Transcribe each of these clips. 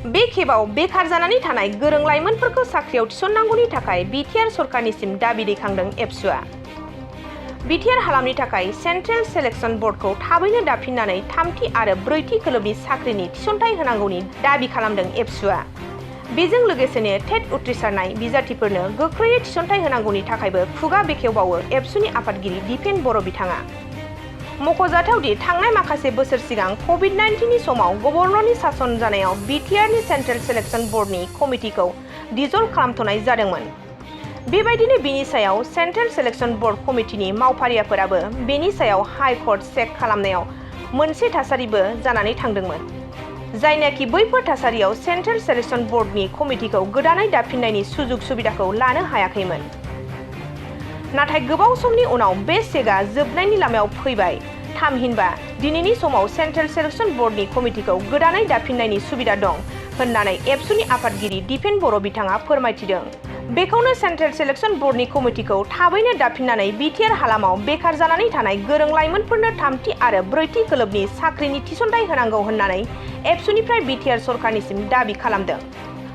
बे खेबाव बेखार जानानै थानाय गोरों लाइमोनफोरखौ साख्रियाव थिसननांगौनि थाखाय बिटिआर सरकारनिसिम दाबि दैखांदों एबसुआ। बिटिआर हालामनि थाखाय सेन्ट्रेल सेलेक्शन बर्डखौ थाबैनो दाफिननानै थामथि आरो ब्रैथि खोलोबनि साख्रिनि थिसनथाइ होनांगौनि दाबि खालामदों एबसुआ। बेजों लोगोसेनो टेट उथ्रिसारनाय बिजाथिफोरनो गोख्रैयै थिसनथाइ होनांगौनि थाखायबो खुगा बेखेवबावो एबसुनि आफादगिरि दिपेन बर' बिथाङा। मख'जाथावदि थांनाय माखासे बोसोर सिगां कभिड-19नि समाव गभर्नरनि सासन जानायाव बिटिआरनि सेन्ट्रेल सेलेक्शन बर्डनि कमिटिखौ डिजल्भ खालामथ'नाय जादोंमोन। बेबायदिनो बेनि सायाव सेन्ट्रेल सेलेक्शन बर्ड कमिटिनि मावफारियाफोराबो बेनि सायाव हाइ कर्ट चेक खालामनायाव मोनसे थासारिबो जानानै थांदोंमोन, जायनाखि बैफोर थासारियाव सेन्ट्रेल सेलेक्शन बर्डनि कमिटिखौ गोदानै दाफिननायनि सुजुग सुबिदाखौ लानो हायाखैमोन। नाथाय गोबाव समनि उनाव बे चेकआ जोबनायनि लामायाव फैबाय। थामहिनबा दिनैनि समाव सेन्ट्रेल सेलेक्शन बर्डनि कमिटिखौ गोदानै दाफिननायनि सुबिदा दं होननानै एबसुनि आफादगिरि दिपेन बर' बिथाङा फोरमायथिदों। बेखौनो सेन्ट्रेल सेलेक्शन बर्डनि कमिटिखौ थाबैनो दाफिननानै बिटिआर हालामाव बेखार जानानै थानाय गोरों लाइमोनफोरनो थामथि आरो ब्रैथि खोलोबनि साख्रिनि थिसनथाइ होनांगौ होननानै एबसुनिफ्राय बिटिआर सरकारनिसिम दाबि खालामदों।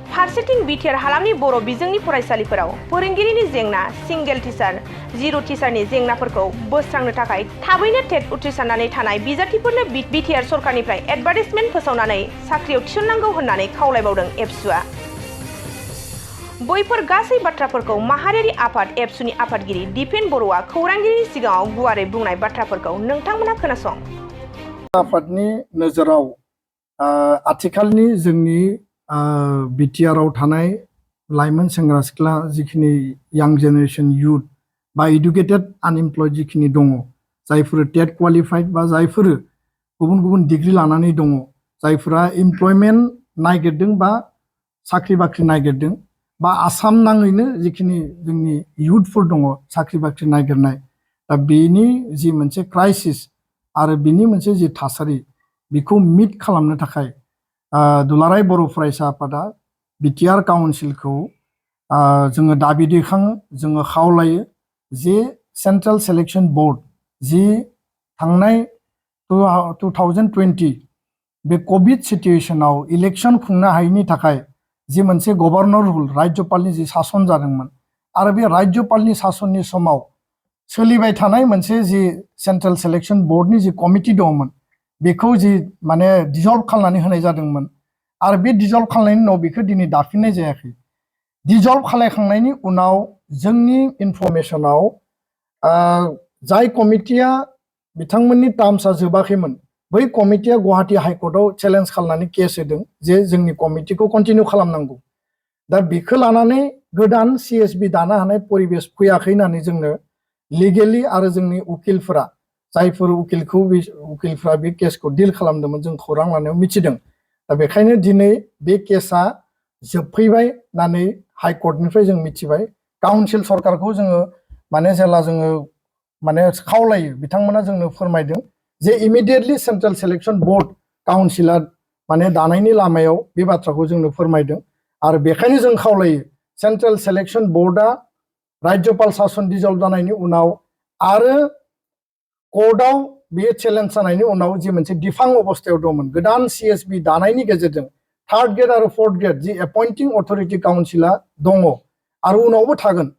फारसेथिं बिटिआर हालामनि बर' बिजोंनि फरायसालिफोराव फोरोंगिरिनि जेंना, सिंगेल टिचार, जिर' टिचारनि जेंनाफोरखौ बोस्रांनो थाखाय थाबैनो टेट उथ्रिसारनानै थानाय बिजाथिफोरनो बिटिआर सरकारनिफ्राय एडभार्टाइजमेन्ट फोसावनानै साख्रियाव थिसननांगौ होननानै खावलायबावदों एबसुआ। बैफोर गासै बाथ्राफोरखौ माहारियारि आफाद एबसुनि आफादगिरि दिपेन बर'आ खौरांगिरिनि सिगाङाव गुवारै बुंनाय बाथ्राफोरखौ नोंथांमोना खोनासं। आफादनि नोजोराव आथिखालनि जोंनि बिटिआरआव थानाय लाइमोन सेंग्रा सिख्ला जिखिनि यां जेनेरेशन युथ बा इडुकेटेड आनएमप्लयड जिखिनि दङ, जायफोर टेट क्वालिफाइड बा जायफोर गुबुन गुबुन डिग्री लानानै दङ, जायफोरा एमप्लयमेन्ट नागिरदों बा साख्रि बाख्रि नागिरदों, बा आसाम नाङैनो जिखिनि जोंनि युथफोर दङ साख्रि बाख्रि नागिरनाय, दा बेनि जि मोनसे क्राइसिस आरो बिनि मोनसे जि थासारि बेखौ मिट खालामनो थाखाय दुलाराय बर' फरायसा आफादा बिटिआर काउन्सिलखौ जोङो दाबि दैखाङो, जोङो खावलायो जे सेन्ट्रेल सेलेक्शन बर्ड जि थांनाय 2020 बे कभिड सिचुएशनाव इलेक्शन खुंनो हायैनि थाखाय जि मोनसे गभर्नर रुल राज्यपालनि जि सासन जादोंमोन आरो बे राज्यपालनि सासननि समाव सोलिबाय थानाय मोनसे जि सेन्ट्रेल सेलेक्शन बर्डनि जि कमिटि दंमोन बेखौ जि माने डिजल्भ खालामनानै होनाय जादोंमोन आरो बे डिजल्भ खालामनायनि उनाव बेखौ दिनै दाफिननाय जायाखै। डिजल्भ खालामखांनायनि उनाव जोंनि इनफरमेशनाव जाय कमिटिया बिथांमोननि टार्म्सआ जोबाखैमोन, बै कमिटिया गुवाहाटी हाइकर्टआव चेलेन्ज खालामनानै केस होदों जे जोंनि कमिटिखौ कन्टिनिउ खालामनांगौ। दा बेखौ लानानै गोदान सिएसबि दानो हानाय परिबेस फैयाखै होननानै जोंनो लिगेलि आरो जोंनि उकिलफोरा, जायफोर उकिलफोरा बे केसखौ डिल खालामदोंमोन, जों खौरां लानायाव मिथिदों। दा बेखायनो दिनै बे केसा जोबफैबाय होननानै हाइकर्टनिफ्राय जों मिथिबाय। काउन्सिल सरकारखौ जोङो माने जेला जोङो माने खावलायो, बिथांमोना जोंनो फोरमायदों जे इमिडिएटलि सेन्ट्रेल सेलेक्शन बर्ड काउन्सिला माने दानायनि लामायाव बे बाथ्राखौ जोंनो फोरमायदों। आरो बेखायनो जों खावलायो सेन्ट्रेल सेलेक्शन बर्डआ राज्यपाल सासन डिजल्भ जानायनि उनाव आरो कर्टआव बेयो चेलेन्ज जानायनि उनाव जि मोनसे दिफां अबस्थायाव दंमोन, गोदान सिएसबि दानायनि गेजेरजों थार्ड ग्रेड आरो फोर्थ ग्रेड जि एपइन्टिं अथरिटि काउन्सिला दङ आरो उनावबो थागोन,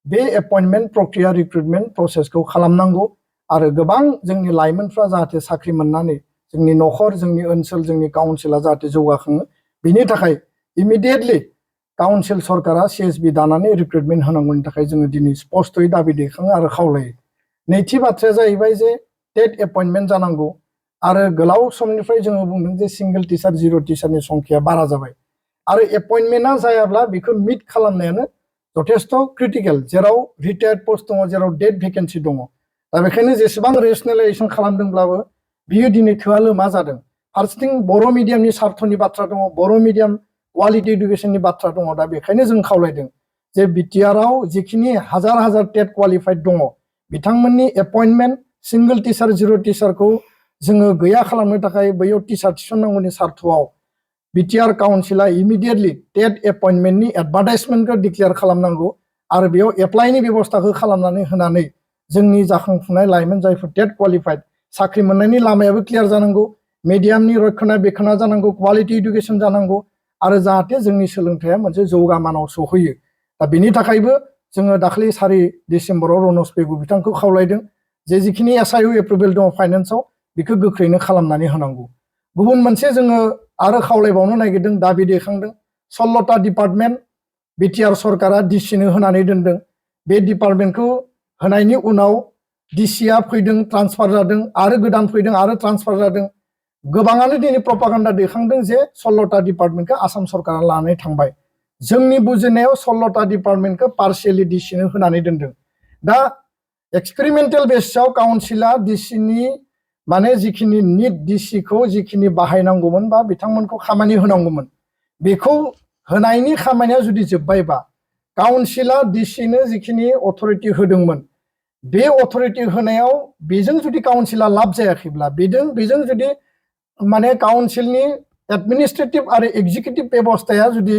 बे एपइन्टमेन्ट प्रक्रिया रिक्रुटमेन्ट प्रसेसखौ खालामनांगौ आरो गोबां जोंनि लाइमोनफ्रा जाहाथे साख्रि मोननानै जोंनि न'खर, जोंनि ओनसोल, जोंनि काउन्सिला जाहाथे जौगाखाङो, बिनि थाखाय इमिडिएटलि काउन्सिल सरकारा सिएसबि दानानै रिक्रुटमेन्ट होनांगौनि थाखाय जोङो दिनै स्पष्टयै दाबि दैखाङो आरो खावलायो। नैथि बाथ्राया जाहैबाय जे टेट एपइन्टमेन्ट जानांगौ आरो गोलाव समनिफ्राय जोङो बुंदों जे सिंगेल टिचार, जिर' टिचारनि संख्याया बारा जाबाय आरो एपइन्टमेन्टआ जायाब्ला बेखौ मिट खालामनायानो जथेस्थ क्रिटिकेल, जेराव रिटायार्ड पस्ट दङ, जेराव डेट भेकेन्सि दङ। दा बेखायनो जेसेबां रेसनेलाइजेसन खालामदोंब्लाबो बियो दिनै थोआ लोमा जादों। फारसेथिं बर' मिडियामनि सार्थनि बाथ्रा दङ, बर' मिडियाम क्वालिटि इडुकेसननि बाथ्रा दङ। दा बेखायनो जों खावलायदों जे बिटिआरआव जिखिनि हाजार हाजार टेट क्वालिफाइड दङ, बिथांमोननि एपइन्टमेन्ट सिंगेल टिचार, जिर' टिचारखौ जोङो गैया खालामनो थाखाय बैयाव टिचार थिसननांगौनि सार्थआव बिटिआर काउन्सिला इमिडिएटलि टेट एपइन्टमेन्टनि एडभार्टाइजमेन्टखौ डिक्लेयार खालामनांगौ आरो बेयाव एप्लाइनि बेबस्थाखौ खालामनानै होनानै जोंनि जाखांफुनाय लाइमोन जायफोर टेट क्वालिफाइड साख्रि मोननायनि लामायाबो क्लियार जानांगौ, मिडियामनि रक्षना बेखना जानांगौ, क्वालिटि इडुकेसन जानांगौ आरो जाहाथे जोंनि सोलोंथाइया मोनसे जौगामानाव सौहैयो दा बेनि थाखायबो जोङो दाखालि 4 डिसेम्बराव रनज पेगु बिथांखौ खावलायदों जे जिखिनि SIU एप्रुभेल दङ फाइनान्सआव बेखौ गोख्रैनो खालामनानै होनांगौ गुबुन मोनसे जोङो आरो खावलायबावनो नागिरदों दाबि दैखांदों 16टा डिपार्टमेन्ट बिटिआर सरकारा डिसिनो होनानै दोनदों बे डिपार्टमेन्टखौ होनायनि उनाव डिसिआ फैदों ट्रान्सफार जादों आरो गोदान फैदों आरो ट्रान्सफार जादों गोबाङानो दिनै प्रपागान्डा दैखांदों जे 16टा डिपार्टमेन्टखौ आसाम सरकारा लानानै थांबाय जोंनि बुजिनायाव 16टा डिपार्टमेन्टखौ पार्शियेलि डिसिनो होनानै दोनदों दा एक्सपेरिमेन्टेल बेसआव काउन्सिला डिसिनि माने जिखिनि निट डिसिखौ जिखिनि बाहायनांगौमोन बा बिथांमोनखौ खामानि होनांगौमोन बेखौ होनायनि खामानिया जुदि जोब्बायबा काउन्सिला डिसिनो जिखिनि अथरिटि होदोंमोन बे अथरिटि होनायाव बेजों जुदि काउन्सिला लाब जायाखैब्ला बेजों जुदि माने काउन्सिलनि एडमिनिस्ट्रेटिभ आरो एक्जिकिउटिभ बेबस्थाया जुदि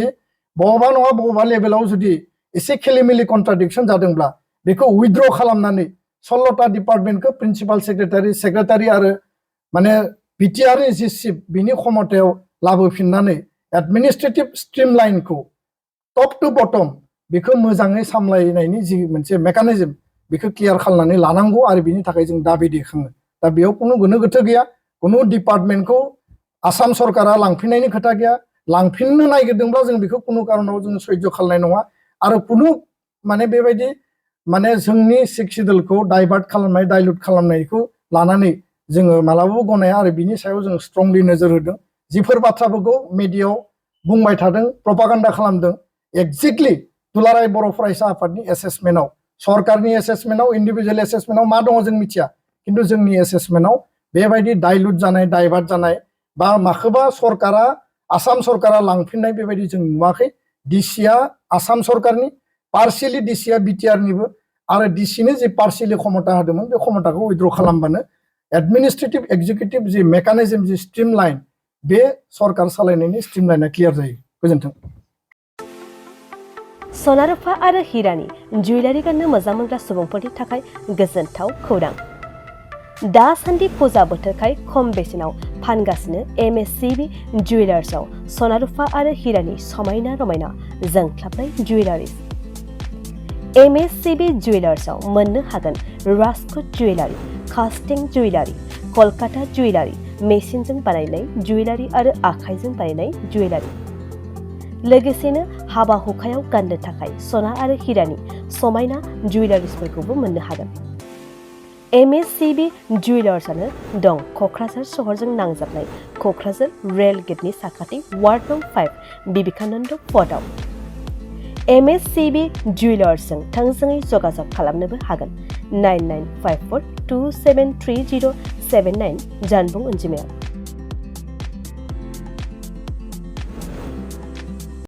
बबेबा नङा बबेबा लेभेलाव जुदि एसे खेलिमेलि कन्ट्राडिक्सन जादोंब्ला बेखौ उइथड्र खालामनानै 16टा डिपार्टमेन्टखौ प्रिन्सिपाल सेक्रेटारि आरो माने बिटिआरनि जि चिफ बिनि क्षमतायाव लाबोफिननानै एडमिनिस्ट्रेटिभ स्ट्रिमलाइनखौ टप टु बटम बेखौ मोजाङै सामलायनायनि जि मोनसे मेकानिजम बेखौ क्लियार खालामनानै लानांगौ आरो बिनि थाखाय जों दाबि दैखाङो दा बेयाव कुनु गोनो गोथो गैया कुनु डिपार्टमेन्टखौ आसाम सरकारा लांफिननायनि खोथा गैया लांफिननो नागिरदोंब्ला जों बेखौ कुनु कारनाव जों सह्य खालामनाय नङा आरो कुनु माने बेबायदि माने जोंनि शिक्षिदलखौ डाइभार्ट खालामनाय डाइल्युट खालामनायखौ लानानै जोङो मालाबाबो गनाया आरो बिनि सायाव जों स्ट्रंलि नोजोर होदों जिफोर बाथ्राफोरखौ मिडियायाव बुंबाय थादों प्रपागान्डा खालामदों एक्जेक्टलि दुलाराय बर' फरायसा आफादनि एसेसमेन्टआव सरकारनि एसेसमेन्टआव इन्डिभिजुवेल एसेसमेन्टआव मा दङ जों मिथिया खिन्थु जोंनि एसेसमेन्टआव बेबायदि डाइल्युट जानाय डाइभार्ट जानाय बा माखौबा सरकारा आसाम सरकारा लांफिननाय बेबायदि जों नुवाखै डिसिआ आसाम सरकारनि पार्शियेलि डिसिआ बिटिआरनिबो आरो डिसिनो जि पार्शियेलि क्षमता होदोंमोन बे क्षमताखौ उइथड्र खालामबानो एडमिनिस्ट्रेटिभ एक्जिकिउटिभ जि मेकानिजम जि स्ट्रिमलाइन बे सरकार सालायनायनि स्ट्रिमलाइना क्लियार जायो गोजोन्थों सना रुफा आरो हिरानि जुवेलारि गाननो मोजां मोनग्रा सुबुंफोरनि थाखाय गोजोनथाव खौरां दासान्दि फुजा बोथोरखाय खम बेसेनाव फानगासिनो MSCB जुवेलार्सआव सना रुफा आरो हिरानि समायना रमायना जोंख्लाबनाय जुवेलारिज MSCB जुवेलार्सआव मोननो हागोन राजकोट जुवेलारि कास्टिं जुवेलारि कलकाता जुवेलारि मेसिनजों बानायनाय जुवेलारि आरो आखाइजों बानायनाय जुवेलारि लोगोसेनो हाबा हुखायाव गाननो थाखाय सना आरो हिरानि समायना जुवेलारिसफोरखौबो मोननो हागोन MSCB जुवेलार्सआनो दं क'क्राझार सहरजों नांजाबनाय क'क्राझार रेल गेटनि साखाथि वार्ड नं 5 बिबेकानन्द पथआव MSCB जुवेलार्सजों थोंजोङै जगाजग खालामनोबो हागोन 9954273079 जानबुं अनजिमायाव